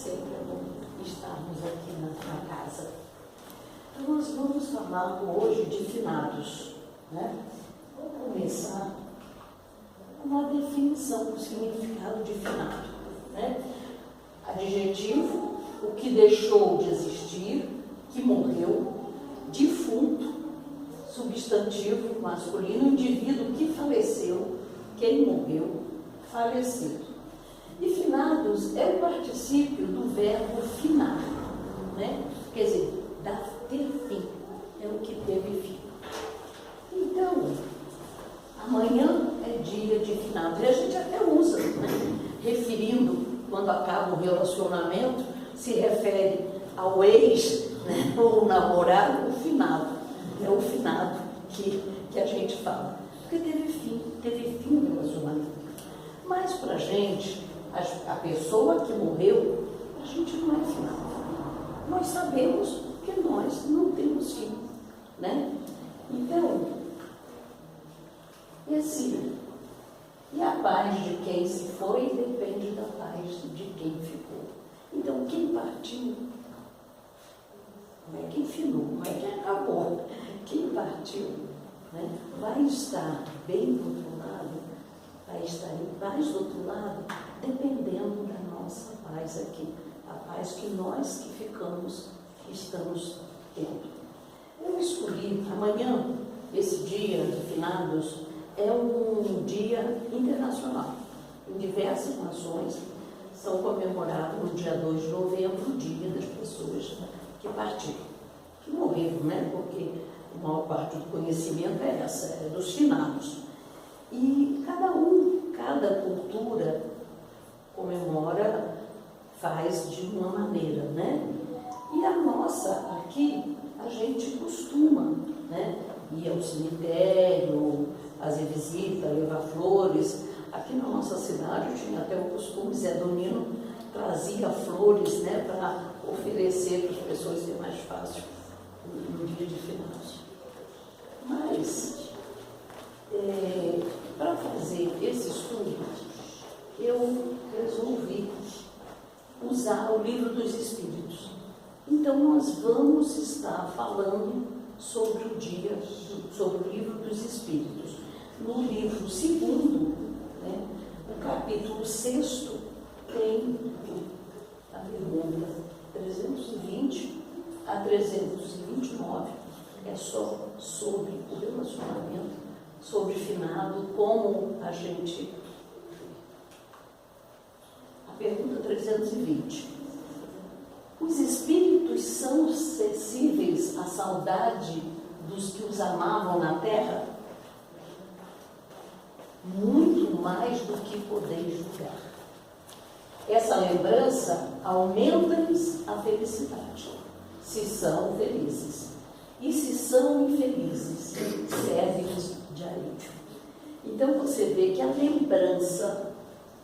sempre é bom estarmos aqui na casa. Então, nós vamos falar hoje de finados, né? Vamos começar com uma definição do significado de finado, né? Adjetivo, o que deixou de existir, que morreu. Defunto, substantivo masculino, indivíduo que faleceu, quem morreu, falecido. E finados é o particípio do verbo finar, né? Quer dizer, ter fim, é o que teve fim. Então, amanhã é dia de finados, e a gente até usa, né? Referindo, quando acaba o relacionamento, se refere ao ex, né? Ou o namorado, o finado. É o finado que a gente fala. Porque teve fim o relacionamento. Mas para a gente, a pessoa que morreu, a gente não é finado. Nós sabemos que nós não temos fim, né? Então, e a paz de quem se foi depende da paz de quem ficou. Então, quem partiu, não é quem finou, não é quem acabou. Quem partiu, né, vai estar bem do outro lado, vai estar em paz do outro lado, dependendo da nossa paz aqui, a paz que nós que ficamos, que estamos tendo. Eu escolhi amanhã, esse dia de finados, é um dia internacional. Em diversas nações são comemorados no dia 2 de novembro, o dia das pessoas que partiram, que morreram, né? Porque a maior parte do conhecimento é essa, é dos finados. E cada cultura comemora, faz de uma maneira, né? E a nossa aqui, a gente costuma, né? Ir ao cemitério, fazer visita, levar flores. Aqui na nossa cidade eu tinha até o costume, Zé Donino trazia flores, né? Para oferecer para as pessoas, ser mais fácil no dia de finados. Mas, para fazer esse estudo, eu resolvi usar o Livro dos Espíritos. Então, nós vamos estar falando sobre sobre o Livro dos Espíritos. No livro 2º, né, o capítulo 6º, tem a pergunta 320 a 329, é só sobre o relacionamento, sobre finado, como a gente... A pergunta 320. Os espíritos são acessíveis à saudade dos que os amavam na terra? Muito mais do que podeis julgar. Essa lembrança aumenta-lhes a felicidade, se são felizes. E se são infelizes, serve-lhes de alívio. Então você vê que a lembrança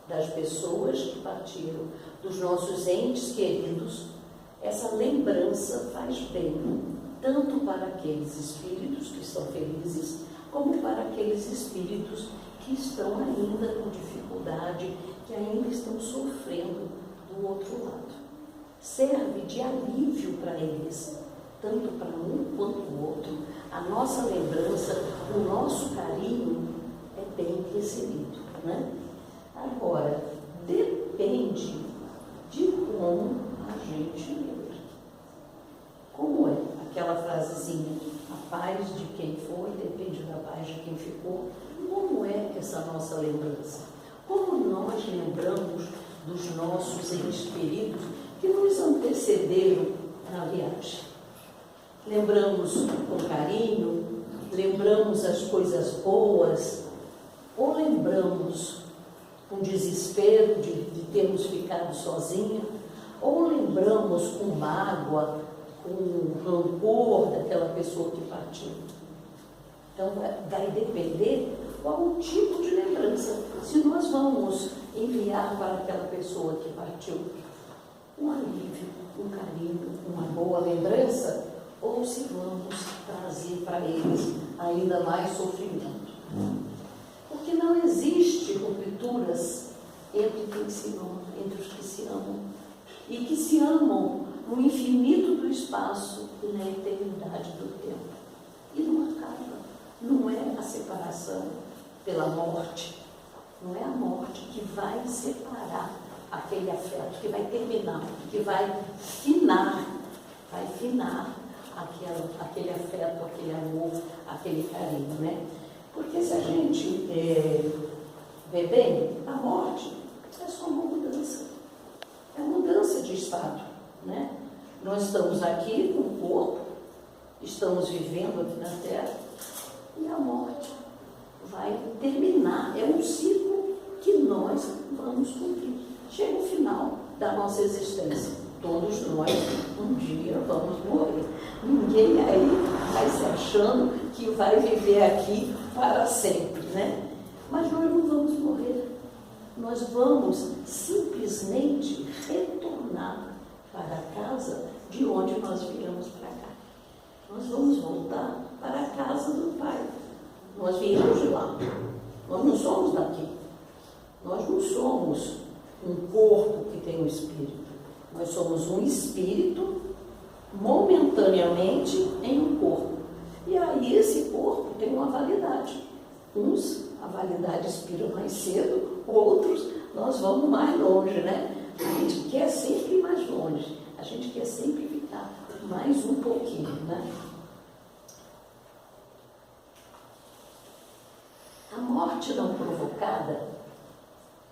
das pessoas que partiram, dos nossos entes queridos, essa lembrança faz bem, tanto para aqueles espíritos que estão felizes, como para aqueles espíritos que estão ainda com dificuldade, que ainda estão sofrendo do outro lado. Serve de alívio para eles, tanto para um quanto o outro. A nossa lembrança, o nosso carinho é bem recebido, né? Agora, depende de como a gente lembra. Como é aquela frasezinha, a paz de quem foi depende da paz de quem ficou. Como é essa nossa lembrança? Como nós lembramos dos nossos entes queridos que nos antecederam na viagem? Lembramos com carinho, lembramos as coisas boas, ou lembramos com desespero de termos ficado sozinhos, ou lembramos com mágoa, com rancor daquela pessoa que partiu. Então, vai depender qual o tipo de lembrança. Se nós vamos enviar para aquela pessoa que partiu um alívio, um carinho, uma boa lembrança, ou se vamos trazer para eles ainda mais sofrimento. Porque não existe rupturas entre os que se amam. e que se amam no infinito do espaço e na eternidade do tempo. E não acaba, não é a separação pela morte, não é a morte que vai separar aquele afeto, que vai terminar, que vai finar aquele afeto, aquele amor, aquele carinho, né? Porque se a gente vê bem, a morte é só uma mudança, é mudança de estado, né? Nós estamos aqui com o corpo, estamos vivendo aqui na Terra, e a morte vai terminar, é um ciclo que nós vamos cumprir. Chega o final da nossa existência. Todos nós, um dia, vamos morrer. Ninguém aí vai se achando que vai viver aqui para sempre, né? Mas nós não vamos morrer. Nós vamos simplesmente retornar para a casa de onde nós viemos para cá. Nós vamos voltar para a casa do Pai. Nós viemos de lá. Nós não somos daqui. Nós não somos um corpo que tem um espírito. Nós somos um espírito momentaneamente em um corpo. E aí esse corpo tem uma validade. Uns, a validade expira mais cedo, outros, nós vamos mais longe, né? A gente quer sempre ir mais longe. A gente quer sempre ficar mais um pouquinho, né? A morte não provocada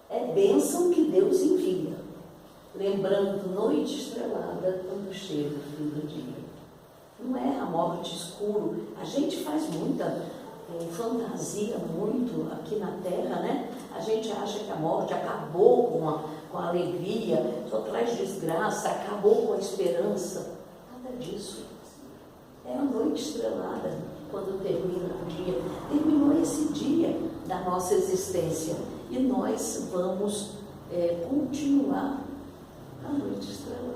é bênção que Deus envia, lembrando noite estrelada quando chega o fim do dia. Não é a morte escuro. A gente faz muita fantasia muito aqui na Terra, né? A gente acha que a morte acabou com a alegria, só traz desgraça, acabou com a esperança. Nada disso. É a noite estrelada quando termina o dia. Terminou esse dia da nossa existência. E nós vamos continuar a noite estrelada.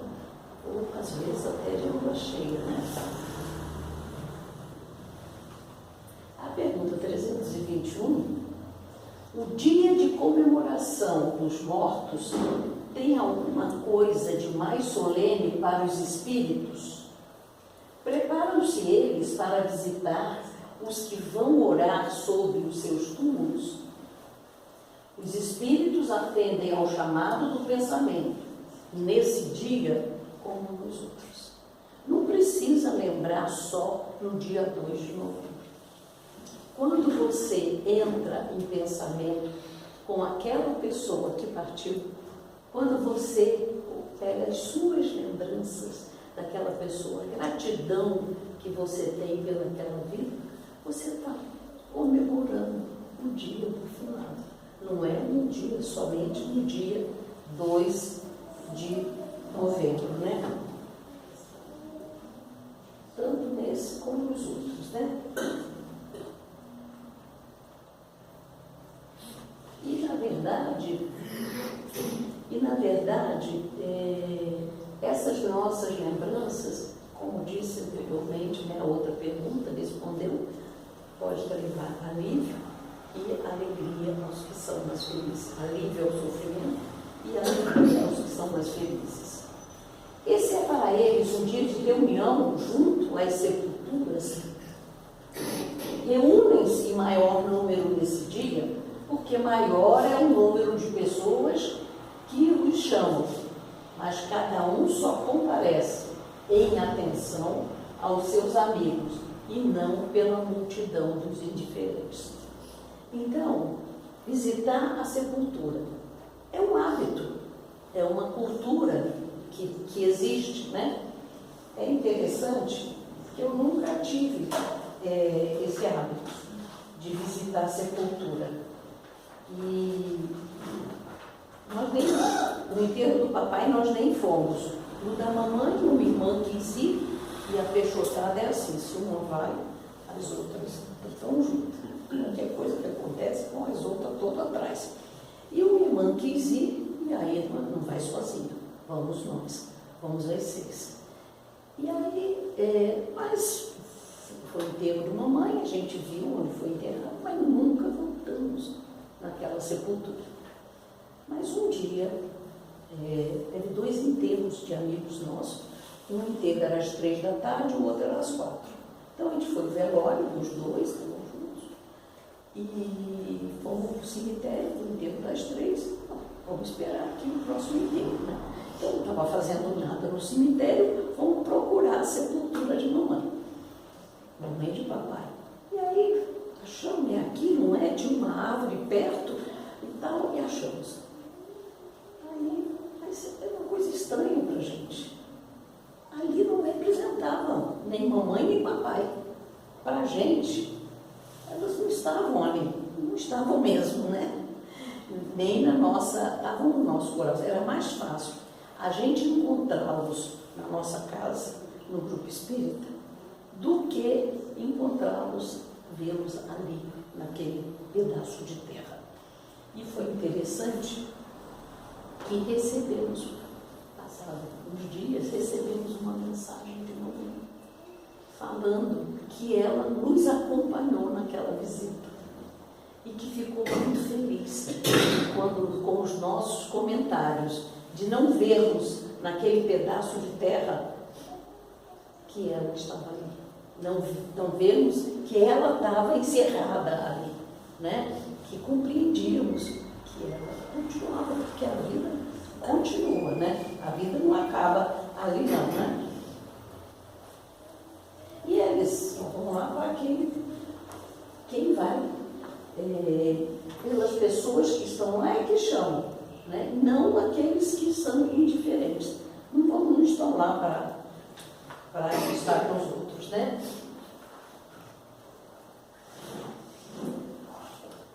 Ou às vezes até de lua cheia, né? A pergunta 321. O dia de comemoração dos mortos tem alguma coisa de mais solene para os espíritos? Preparam-se eles para visitar os que vão orar sobre os seus túmulos? Os espíritos atendem ao chamado do pensamento, nesse dia, como nos outros. Não precisa lembrar só no dia 2 de novembro. Quando você entra em pensamento com aquela pessoa que partiu, quando você pega as suas lembranças daquela pessoa, a gratidão que você tem pelaquela vida, você está comemorando o dia do finado. Não é um dia, somente no dia 2 de novembro, né? Tanto nesse como nos outros, né? E na verdade, essas nossas lembranças, como disse anteriormente, né, a outra pergunta respondeu, pode levar alívio e alegria aos que são mais felizes. Alívio ao sofrimento e alegria aos que são mais felizes. Esse é para eles um dia de reunião junto às sepulturas. Reúnem-se em maior número nesse dia, porque maior é o número de pessoas que os chamam, mas cada um só comparece em atenção aos seus amigos e não pela multidão dos indiferentes. Então, visitar a sepultura é um hábito, é uma cultura que existe, né? É interessante que eu nunca tive esse hábito de visitar a sepultura. E nós nem, no enterro do papai nós nem fomos. No da mamãe, uma irmã quis ir, e a peixotada é assim, se uma vai, as outras estão juntas. Qualquer coisa que acontece, com as outras todas atrás. E uma irmã quis ir, e a irmã não vai sozinha, vamos nós, vamos às 6. E aí, mas foi o enterro de mamãe, a gente viu onde foi enterrado, mas nunca voltamos naquela sepultura. Mas um dia teve 2 enterros de amigos nossos. Um enterro era às 3 da tarde, o outro era às 4. Então a gente foi no velório dos 2, estavam juntos, e fomos para o cemitério, no enterro das 3, vamos esperar aqui no próximo enterro, né? Então não estava fazendo nada no cemitério, fomos procurar a sepultura de mamãe de papai. E aí achamos, aqui, não é? Tinha uma árvore perto e tal, e achamos. Aí é uma coisa estranha para a gente. Ali não representavam nem mamãe nem papai. Para a gente, elas não estavam ali, não estavam mesmo, né? Nem na nossa, estavam no nosso coração. Era mais fácil a gente encontrá-los na nossa casa, no grupo espírita, do que encontrá-los, vê-los ali, naquele pedaço de terra. E foi interessante que recebemos, passados uns dias, recebemos uma mensagem de mamãe, falando que ela nos acompanhou naquela visita e que ficou muito feliz com os nossos comentários de não vermos naquele pedaço de terra que ela estava ali. Não vemos que ela estava encerrada ali, né? Que compreendíamos que ela continuava, porque a vida continua, né? A vida não acaba ali não, né? E eles vão lá para quem vai, pelas pessoas que estão lá é que chamam, né? Não aqueles que são indiferentes. Não estão lá para estar com os outros, né?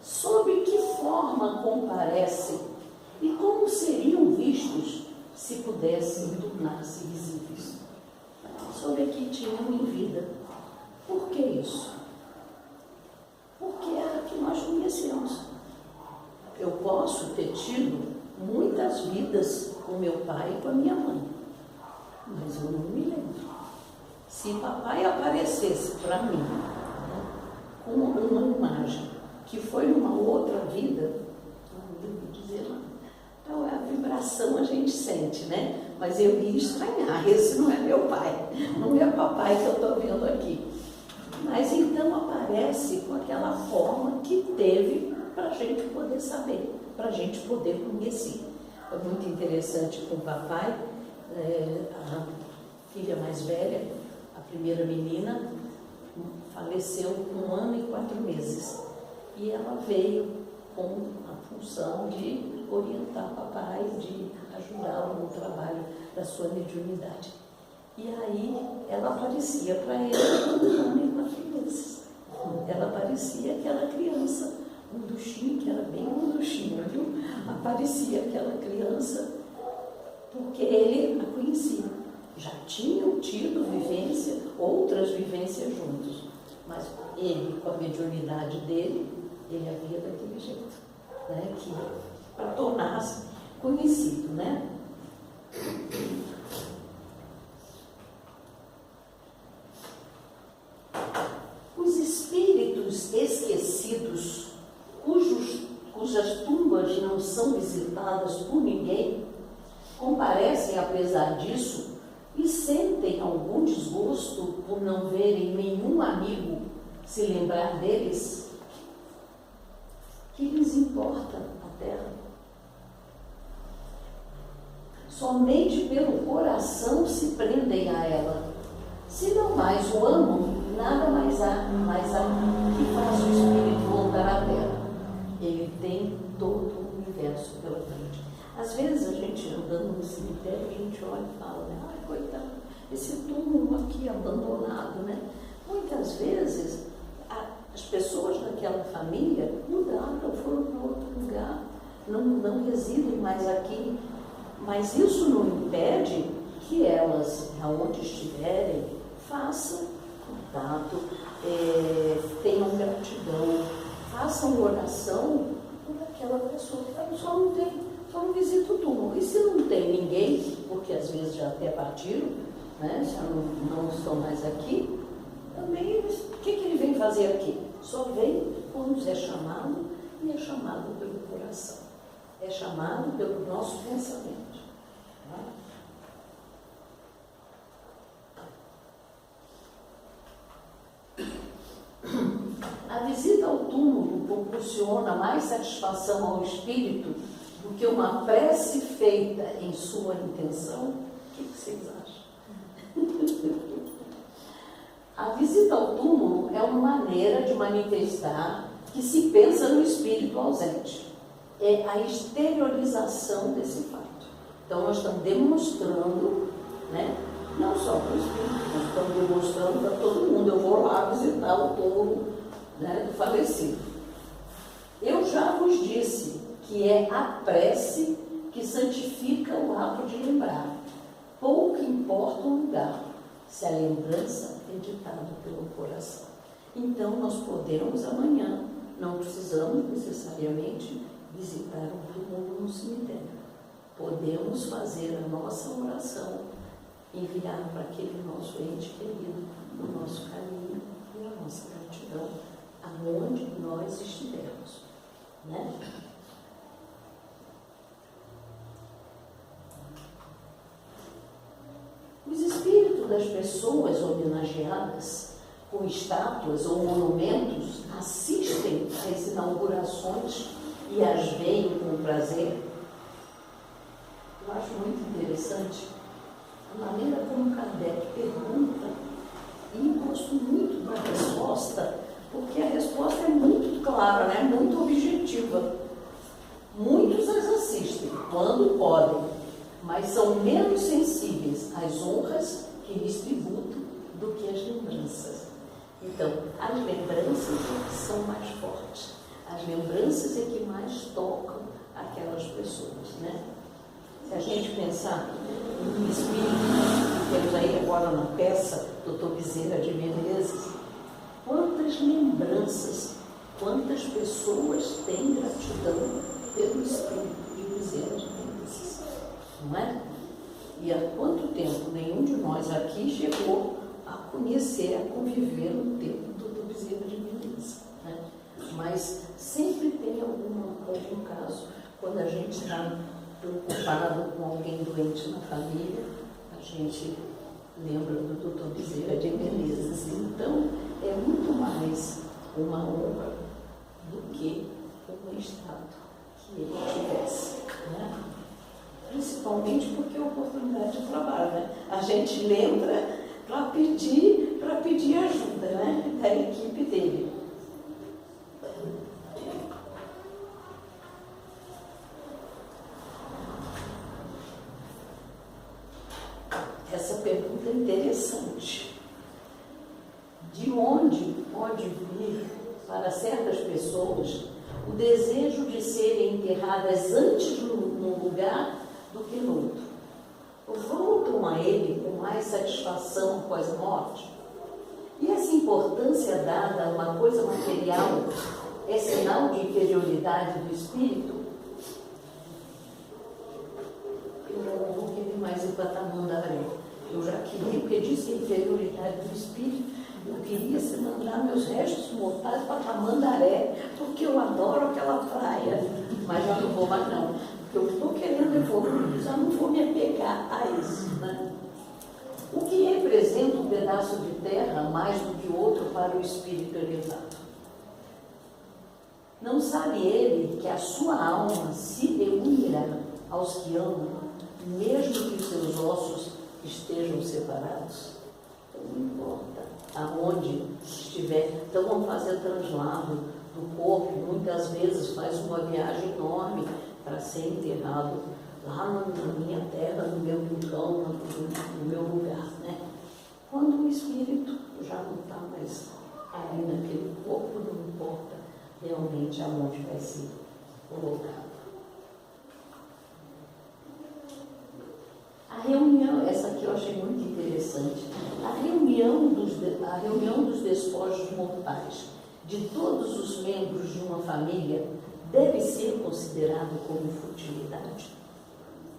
Sobre que forma comparecem e como seriam vistos se pudessem tornar-se visíveis? Sobre que tinham em vida. Por que isso? Porque era que nós conhecemos. Eu posso ter tido muitas vidas com meu pai e com a minha mãe, mas eu não me lembro. Se papai aparecesse para mim, né, com uma imagem que foi numa outra vida, não devo dizer nada. Então a vibração a gente sente, né? Mas eu ia estranhar, esse não é meu pai, não é papai que eu estou vendo aqui. Mas então aparece com aquela forma que teve para a gente poder saber, para a gente poder conhecer. Foi muito interessante com o papai, a filha mais velha, a primeira menina, faleceu com 1 ano e 4 meses. E ela veio com a função de orientar papai, de ajudá-lo no trabalho da sua mediunidade. E aí ela aparecia para ele com 1 ano e 4 meses. Ela parecia aquela criança, um duchinho, que era bem um duchinho, viu? Aparecia aquela criança, porque ele a conhecia. Já tinham tido outras vivências juntos, mas ele, com a mediunidade dele, ele havia daquele jeito, né? Que para tornar-se conhecido, né? Os espíritos esquecidos, cujas tumbas não são visitadas por ninguém, comparecem apesar disso e sentem algum desgosto por não verem nenhum amigo se lembrar deles. Que lhes importa a terra? Somente pelo coração se prendem a ela. Se não mais o amam, nada mais há que faça o espírito voltar à terra. Ele tem todo o universo pela frente. Às vezes a gente andando no cemitério, a gente olha e fala, né? Ai, coitado, esse túmulo aqui abandonado, né? Muitas vezes as pessoas daquela família mudaram, foram para outro lugar, não residem mais aqui, mas isso não impede que elas, aonde estiverem, façam contato, tenham gratidão, façam oração por aquela pessoa que só não visita o túmulo. E se não tem ninguém, porque às vezes já até partiram, né, já não estão mais aqui, também o que ele vem fazer aqui? Só vem quando é chamado, e é chamado pelo coração, é chamado pelo nosso pensamento. A visita ao túmulo proporciona mais satisfação ao espírito do que uma prece feita em sua intenção? O que vocês acham? A visita ao túmulo é uma maneira de manifestar que se pensa no espírito ausente. É a exteriorização desse fato. Então, nós estamos demonstrando, né, não só para o espírito, nós estamos demonstrando para todo mundo. Eu vou lá visitar o túmulo, né, do falecido. Eu já vos disse que é a prece que santifica o ato de lembrar. Pouco importa o lugar, se a lembrança é ditada pelo coração. Então, nós podemos amanhã, não precisamos necessariamente visitar o túmulo no cemitério. Podemos fazer a nossa oração, enviar para aquele nosso ente querido o nosso carinho e a nossa gratidão, aonde nós estivermos, né? Os espíritos das pessoas homenageadas com estátuas ou monumentos assistem às inaugurações e as veem com prazer. Eu acho muito interessante a maneira como Kardec pergunta, e gosto muito da resposta, porque a resposta é muito clara, né? Muito objetiva. Muitos as assistem quando podem, mas são menos sensíveis às honras que lhes tributam do que às lembranças. Então, as lembranças é que são mais fortes. As lembranças é que mais tocam aquelas pessoas, né? Se a gente pensar no espírito que temos aí agora na peça, Doutor Bezerra de Menezes, quantas lembranças, quantas pessoas têm gratidão pelo espírito de Bezerra de Menezes, não é? E há quanto tempo nenhum de nós aqui chegou a conhecer, a conviver no tempo do Doutor Bezerra de Menezes, né? Mas sempre tem algum caso, quando a gente está preocupado com alguém doente na família, a gente lembra do Doutor Bezerra de Menezes. Então, é muito mais uma honra do que um estado que ele tivesse, né? Principalmente porque é oportunidade de trabalho, né? A gente lembra para pedir ajuda, né, da equipe dele. Essa pergunta é interessante. De onde pode vir para certas pessoas o desejo de serem enterradas antes num lugar do que no outro? Voltam a ele com mais satisfação após a morte? E essa importância dada a uma coisa material é sinal de inferioridade do espírito? Eu não vou querer mais ir para Tamandaré. Eu já queria, porque disse inferioridade do espírito, eu queria se mandar meus restos mortais para Tamandaré, porque eu adoro aquela praia. Mas já não vou mais não, porque eu estou querendo evoluir, já não vou me apegar a isso, né? O que representa um pedaço de terra mais do que outro para o espírito elevado? Não sabe ele que a sua alma se reunirá aos que amam, mesmo que os seus ossos estejam separados? Então, não importa aonde estiver. Então, vamos fazer translado do corpo. Muitas vezes faz uma viagem enorme para ser enterrado lá na minha terra, no meu rincão, no meu lugar, né? Quando o espírito já não está mais ali naquele corpo, não importa realmente aonde vai ser colocado. A reunião, essa aqui eu achei muito interessante, a reunião dos despojos mortais de todos os membros de uma família deve ser considerado como futilidade.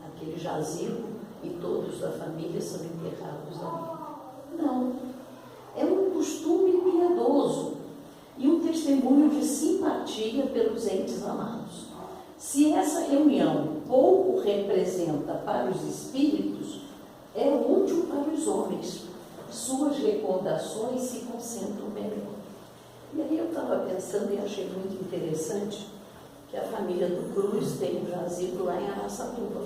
Aquele jazigo e todos da família são enterrados ali. Não. É um costume piedoso e um testemunho de simpatia pelos entes amados. Se essa reunião pouco representa para os espíritos é útil para os homens. Suas recordações se concentram melhor. E aí eu estava pensando e achei muito interessante que a família do Cruz tem um jazigo lá em Araçatuba.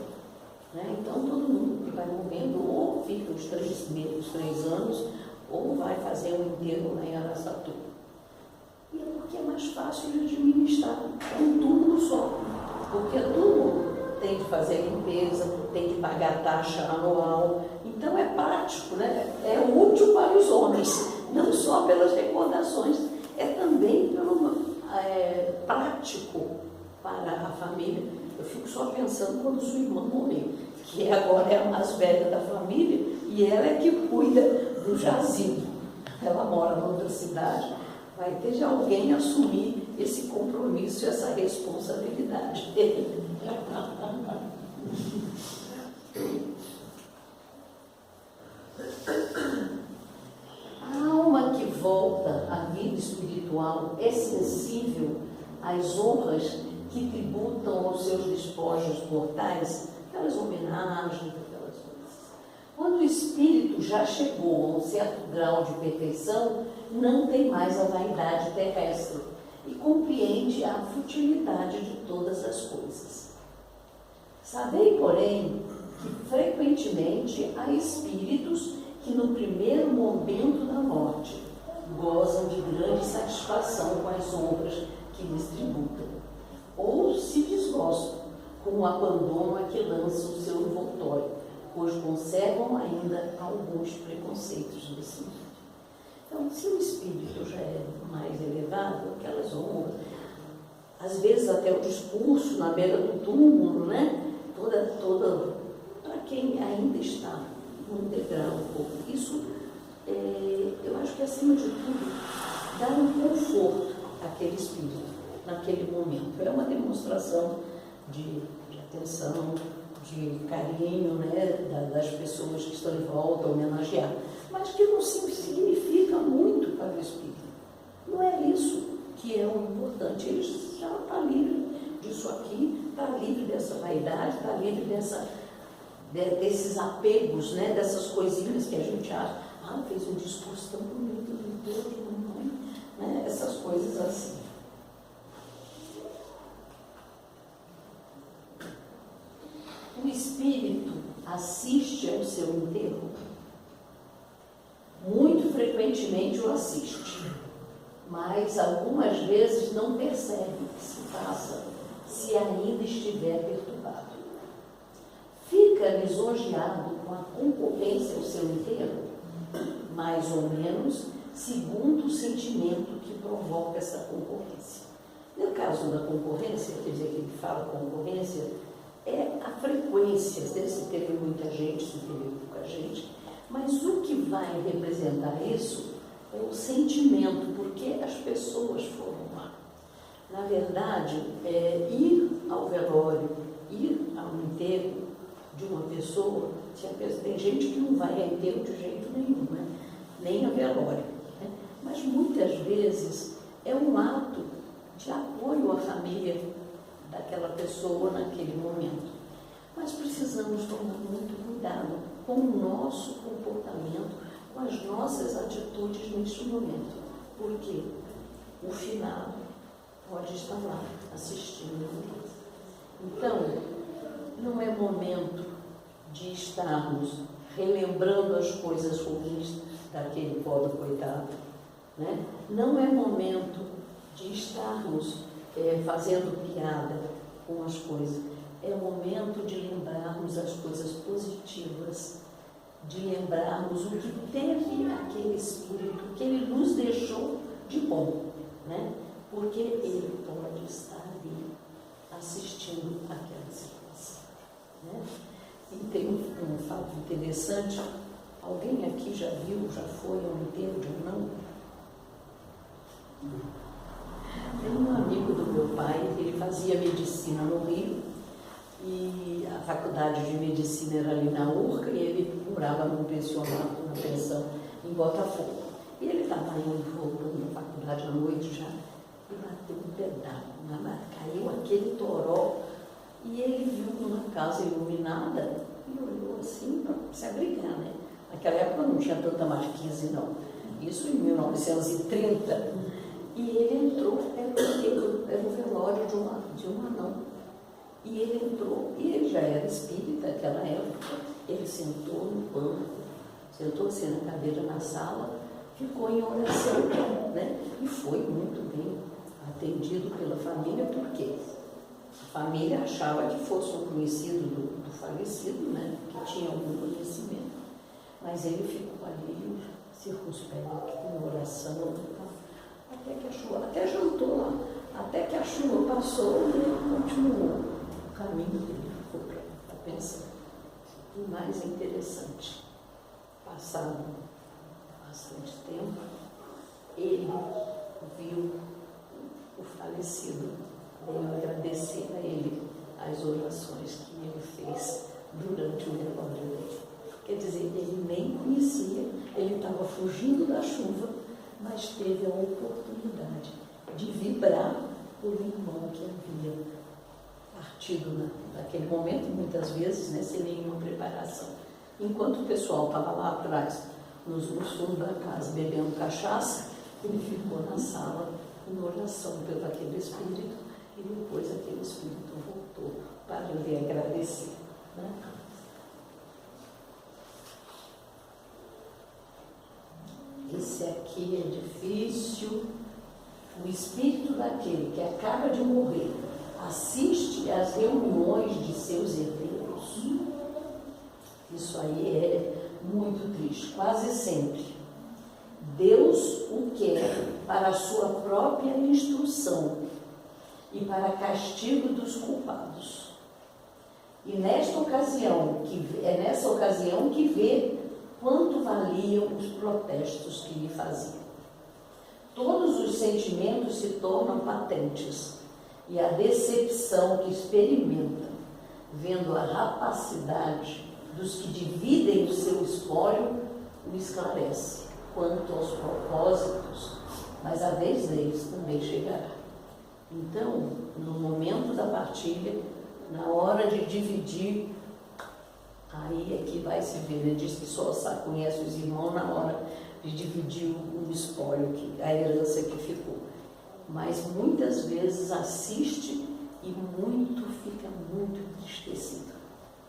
Né? Então todo mundo que vai morrendo ou fica os 3 anos ou vai fazer um enterro lá em Araçatuba. E é porque é mais fácil de administrar, é um túmulo só. Porque túmulo tem que fazer limpeza, tem que pagar taxa anual. Então é prático, né? É útil para os homens, não só pelas recordações, é também prático para a família. Eu fico só pensando quando sua irmã morrer, que agora é a mais velha da família e ela é que cuida do jazigo. Ela mora em outra cidade. Vai ter de alguém assumir esse compromisso, essa responsabilidade. A alma que volta à vida espiritual é sensível às honras que tributam aos seus despojos mortais, aquelas homenagens, aquelas coisas. Quando o espírito já chegou a um certo grau de perfeição, não tem mais a vaidade terrestre e compreende a futilidade de todas as coisas. Sabei, porém, que frequentemente há espíritos que no primeiro momento da morte gozam de grande satisfação com as honras que lhes tributam, ou se desgostam com o abandono a que lançam o seu envoltório, pois conservam ainda alguns preconceitos desse mundo. Então, se o espírito já é mais elevado, aquelas honras, às vezes até o discurso na beira do túmulo, né? Toda para quem ainda está num degrau um pouco. Isso, eu acho que acima de tudo, dá um conforto àquele espírito, naquele momento. É uma demonstração de atenção, de carinho, né, das pessoas que estão em volta, homenagear. Mas que não significa muito para o espírito. Não é isso que é o importante. Ele já está livre disso aqui, está livre dessa vaidade, está livre desses apegos, né, dessas coisinhas que a gente acha. Ah, fez um discurso tão bonito, meu Deus, mamãe, né, essas coisas assim. O espírito assiste ao seu enterro. Muito frequentemente o assiste, mas algumas vezes não percebe o que se passa se ainda estiver perturbado. Fica lisonjeado com a concorrência ao seu enterro, mais ou menos segundo o sentimento que provoca essa concorrência. No caso da concorrência, quer dizer, que ele fala concorrência, é a frequência, se teve muita gente, se teve pouca gente, mas o que vai representar isso é o sentimento, porque as pessoas foram lá. Na verdade, ir ao velório, ir ao enterro de uma pessoa, tem gente que não vai a enterro de jeito nenhum, né? Nem a velório. Né? Mas muitas vezes é um ato de apoio à família daquela pessoa naquele momento. Mas precisamos tomar muito cuidado com o nosso comportamento, com as nossas atitudes neste momento, porque o finado pode estar lá assistindo. Então, não é momento de estarmos relembrando as coisas ruins daquele pobre coitado, né? Não é momento de estarmos fazendo piada com as coisas. É momento de lembrarmos as coisas positivas, de lembrarmos o que teve aquele espírito, que ele nos deixou de bom, né? Porque ele pode estar ali assistindo aquela situação, né? E tem um fato interessante. Alguém aqui já viu, já foi ao enterro de um não? Tem um amigo do meu pai, ele fazia medicina no Rio, e a faculdade de medicina era ali na Urca, e ele morava num pensionato, na pensão, em Botafogo. E ele estava indo, voltando da faculdade à noite já, e bateu um pedaço, caiu aquele toró E ele viu uma casa iluminada e olhou assim para se abrigar, né? Naquela época não tinha tanta marquise, não. Isso em 1930. E ele entrou, era o velório de um anão. E ele entrou, e ele já era espírita naquela época. Ele sentou no banco, sentou assim na cadeira na sala, ficou em oração, né? E foi muito bem atendido pela família, porque a família achava que fosse um conhecido do falecido, né? Que tinha algum conhecimento. Mas ele ficou ali, circunspecto, em oração, até que a chuva, até jantou lá, até que a chuva passou e ele continuou o caminho dele, ficou para pensar. E mais interessante, passado bastante tempo, ele viu o falecido, veio agradecer a ele as orações que ele fez durante o velório dele. Quer dizer, ele nem conhecia, ele estava fugindo da chuva, mas teve a oportunidade de vibrar por um irmão que havia partido naquele momento, muitas vezes, né, sem nenhuma preparação. Enquanto o pessoal estava lá atrás, nos fundos da casa, bebendo cachaça, ele ficou na sala em oração pelo aquele espírito, e depois aquele espírito voltou para lhe agradecer, né? Esse aqui é difícil. O espírito daquele que acaba de morrer assiste às reuniões de seus herdeiros. Isso aí é muito triste, quase sempre. Deus o quer para a sua própria instrução e para castigo dos culpados. E nessa ocasião que vê quanto valiam os protestos que lhe faziam. Todos os sentimentos se tornam patentes e a decepção que experimenta, vendo a rapacidade dos que dividem o seu espólio, o esclarece quanto aos propósitos, mas a vez deles também chegará. Então, no momento da partilha, na hora de dividir, aí é que vai se ver, ele diz que só conhece os irmãos na hora de dividir o espólio, a herança que ficou. Mas muitas vezes assiste e fica muito entristecido.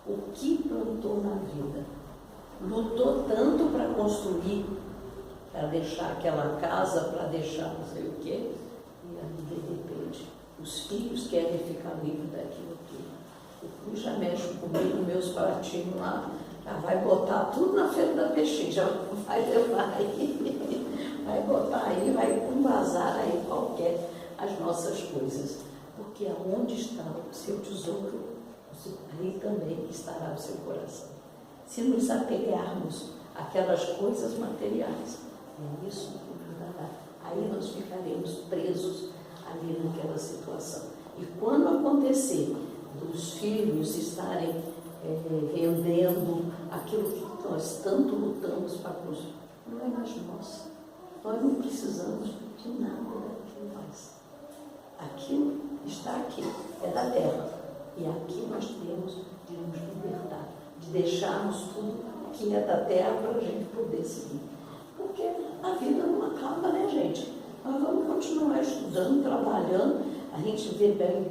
O que plantou na vida? Lutou tanto para construir, para deixar aquela casa, para deixar não sei o quê, e aí de repente os filhos querem ficar livres daquilo tudo. O Cruz já mexe comigo, meus pratinhos lá, já vai botar tudo na feira da peixinha, já vai levar aí, vai botar aí, vai com bazar aí qualquer as nossas coisas. Porque aonde está o seu tesouro, aí também estará o seu coração. Se nos apegarmos àquelas coisas materiais, é isso que nos dará. Aí nós ficaremos presos ali naquela situação. E quando acontecer dos filhos estarem rendendo aquilo que nós tanto lutamos para construir, não é mais nosso. Nós não precisamos de nada daquilo mais. Aquilo está aqui, é da terra. E aqui nós temos de nos libertar, de deixarmos tudo que é da terra para a gente poder seguir. Porque a vida não acaba, né, gente? Nós vamos continuar estudando, trabalhando. A gente vê bem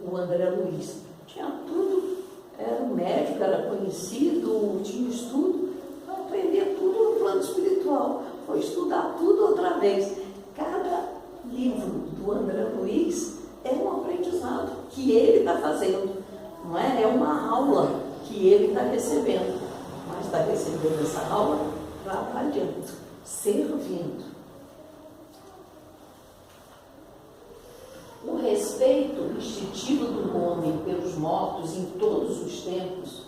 o André Luiz. Tinha tudo, era um médico, era conhecido, tinha estudo, para aprender tudo no plano espiritual. Foi estudar tudo outra vez. Cada livro do André Luiz é um aprendizado que ele está fazendo, não é? É uma aula que ele está recebendo, mas está recebendo essa aula trabalhando, servindo. O respeito instintivo do homem pelos mortos em todos os tempos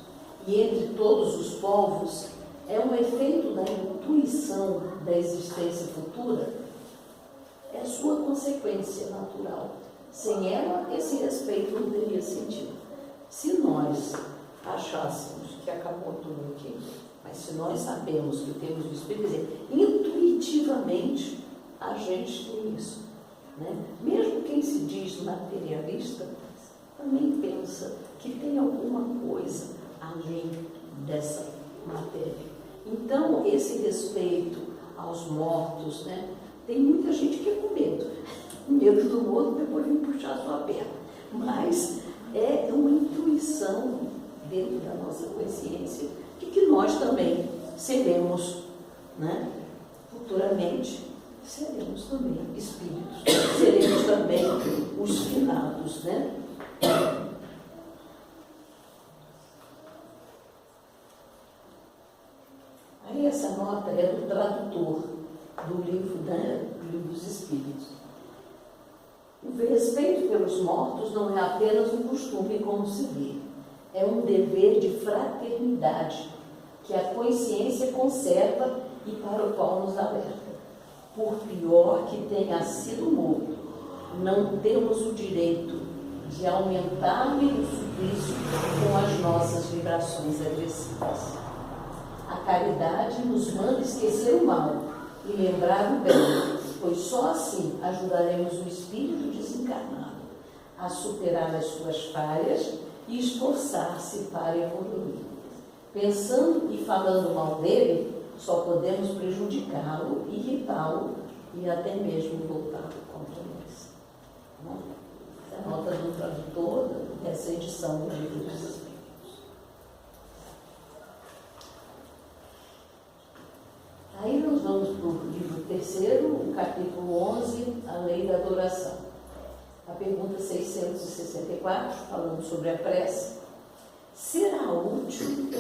e entre todos os povos é um efeito da intuição da existência futura, é sua consequência natural. Sem ela, esse respeito não teria sentido. Se nós achássemos que acabou tudo aqui, mas se nós sabemos que temos o Espírito, quer dizer, intuitivamente a gente tem isso, né? Mesmo quem se diz materialista também pensa que tem alguma coisa além dessa matéria. Então, esse respeito aos mortos, né? Tem muita gente que é com medo. Medo do morto, depois vem puxar a sua perna. Mas é uma intuição dentro da nossa consciência de que nós também seremos, né? Futuramente, seremos também espíritos, seremos também os finados, né? Aí essa nota é do tradutor do livro, né, do Livro dos Espíritos. O respeito pelos mortos não é apenas um costume, como se vê, é um dever de fraternidade que a consciência conserva e para o qual nos alerta. Por pior que tenha sido morto, não temos o direito de aumentar-lhe o suplício com as nossas vibrações agressivas. A caridade nos manda esquecer o mal e lembrar o bem, pois só assim ajudaremos o espírito desencarnado a superar as suas falhas e esforçar-se para evoluir. Pensando e falando mal dele, só podemos prejudicá-lo, irritá-lo e até mesmo voltá-lo contra nós. Essa é a nota do tradutor dessa edição do Livro dos Espíritos. Aí nós vamos para o livro 3º, o capítulo 11, a lei da adoração. A pergunta 664, falando sobre a prece. Será útil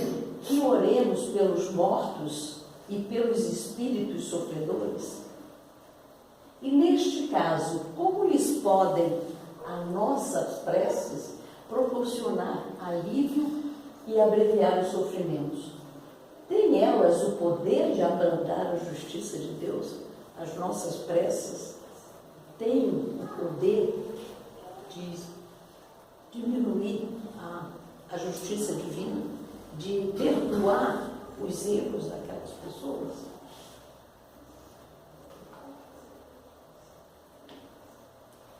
que oremos pelos mortos e pelos espíritos sofredores? E neste caso, como lhes podem as nossas preces proporcionar alívio e abreviar os sofrimentos? Têm elas o poder de abrandar a justiça de Deus? As nossas preces têm o poder de diminuir a justiça divina, de perdoar os erros daquelas pessoas?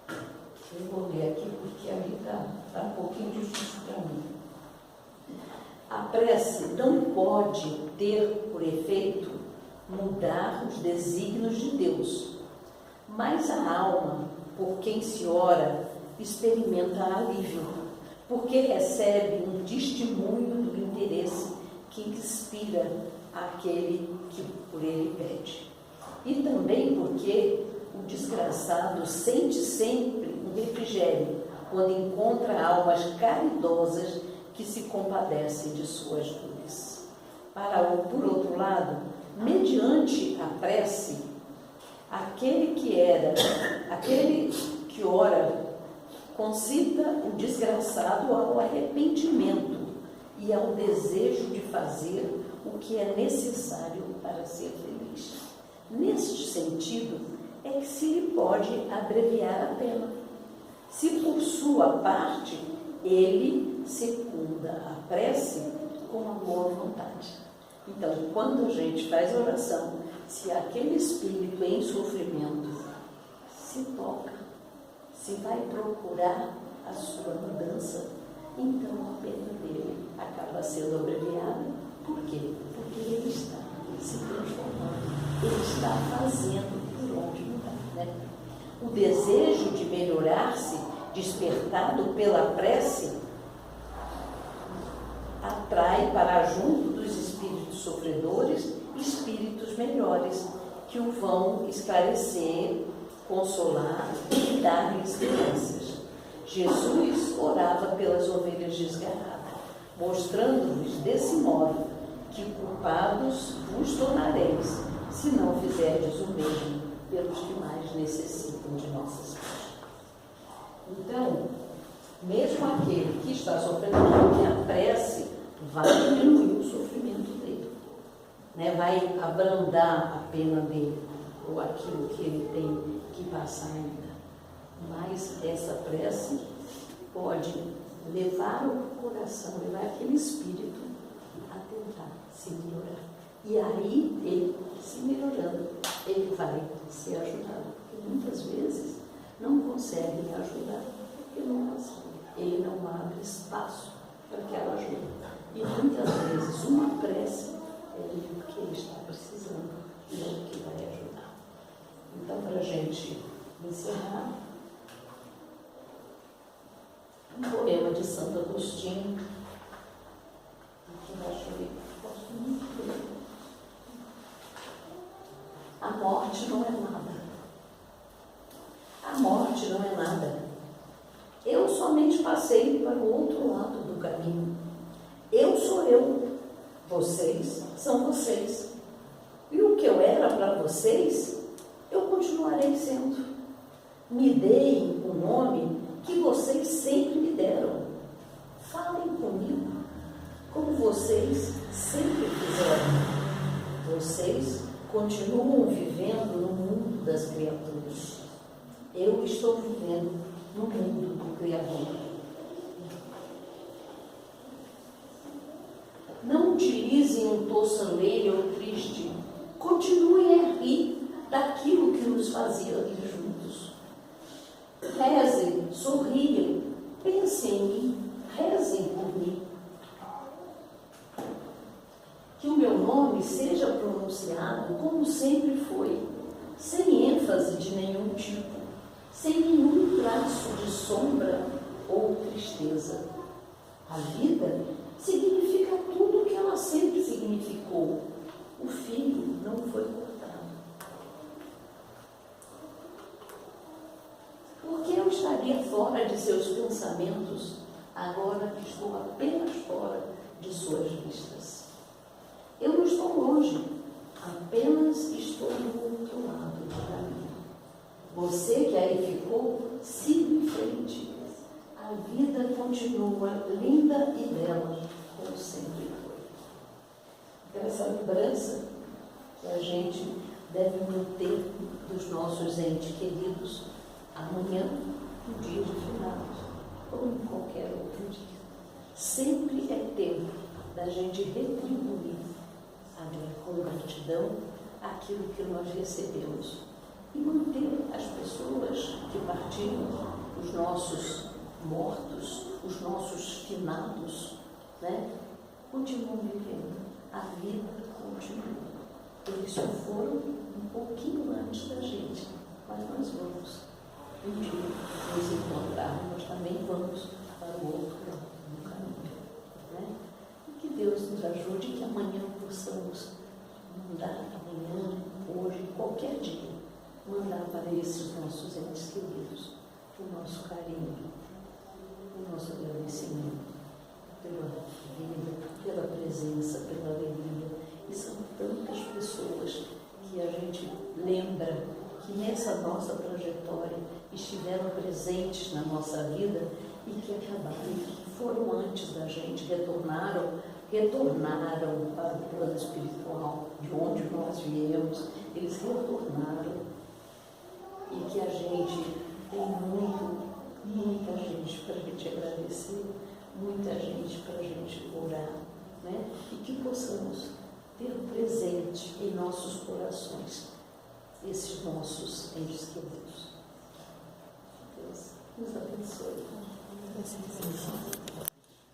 Eu vou ler aqui porque ali está um pouquinho difícil para mim. A prece não pode ter por efeito mudar os desígnios de Deus, mas a alma, por quem se ora, experimenta alívio, porque recebe um testemunho do interesse que inspira aquele que por ele pede. E também porque o desgraçado sente sempre um refrigério quando encontra almas caridosas que se compadecem de suas dores. Por outro lado, mediante a prece, aquele que ora concita o desgraçado ao arrependimento e ao desejo de fazer o que é necessário para ser feliz. Neste sentido, é que se lhe pode abreviar a pena. Se por sua parte ele secunda a prece com a boa vontade. Então, quando a gente faz oração, se aquele espírito em sofrimento se toca, se vai procurar a sua mudança, então a pena dele acaba sendo abreviada. Por quê? Porque ele está se transformando, ele está fazendo por onde mudar, né? O desejo de melhorar-se, despertado pela prece, atrai para junto dos espíritos sofredores espíritos melhores, que o vão esclarecer, consolar e dar-lhe esperanças. Jesus orava pelas ovelhas desgarradas, mostrando-lhes desse modo que culpados vos tornareis, se não fizerdes o mesmo pelos que mais necessitam de nossas vidas. Então, mesmo aquele que está sofrendo, que a prece vai diminuir o sofrimento dele, né? Vai abrandar a pena dele, ou aquilo que ele tem que passar ainda. Mas essa prece pode levar o coração, levar aquele espírito a tentar se melhorar. E aí, ele se melhorando, ele vai ser ajudado. Porque muitas vezes não conseguem ajudar porque não conseguem. ele não abre espaço para aquela ajuda. E muitas vezes uma prece é o que ele está precisando e é o que vai ajudar. Então, para a gente encerrar, um poema de Santo Agostinho, que eu acho que gosto muito dele. A morte não é nada. A morte não é nada. Eu somente passei para o outro lado do caminho. Eu sou eu. Vocês são vocês. E o que eu era para vocês, eu continuarei sendo. Me deem o nome que vocês sempre me deram. Falem comigo como vocês sempre fizeram. Vocês continuam vivendo no mundo das criaturas. Eu estou vivendo no mundo do Criador. Não utilizem um tom solene ou triste. Continuem a rir daquilo que nos fazia rir juntos. Rezem, sorriam, pensem em mim, rezem por mim. Que o meu nome seja pronunciado como sempre foi, sem ênfase de nenhum tipo, sem nenhum traço de sombra ou tristeza. A vida significa tudo o que ela sempre significou. O fio não foi cortado. Porque eu estaria fora de seus pensamentos, agora que estou apenas fora de suas vistas? Eu não estou longe, apenas estou do outro lado do caminho. Você que aí ficou, siga em frente. A vida continua linda e bela, como sempre foi. Então, essa lembrança que a gente deve manter dos nossos entes queridos amanhã, no dia de finados, ou em qualquer outro dia. Sempre é tempo da gente retribuir com gratidão aquilo que nós recebemos e manter as pessoas que partiram, os nossos mortos, os nossos finados, né? Continuam vivendo, a vida continua. Eles só foram um pouquinho antes da gente, mas nós vamos um dia nos encontrar, nós também vamos para o outro lado do caminho, né? E que Deus nos ajude, que amanhã possamos mandar, amanhã, hoje, qualquer dia, mandar para esses nossos entes queridos o nosso carinho, o nosso agradecimento pela vida, pela presença, pela alegria. E são tantas pessoas que a gente lembra que nessa nossa trajetória estiveram presentes na nossa vida e que acabaram, que foram antes da gente, retornaram para o plano espiritual, de onde nós viemos, eles retornaram. E que a gente tem muita gente para a gente agradecer, muita gente para a gente orar, né? E que possamos ter presente em nossos corações esses nossos entes queridos. Deus nos abençoe.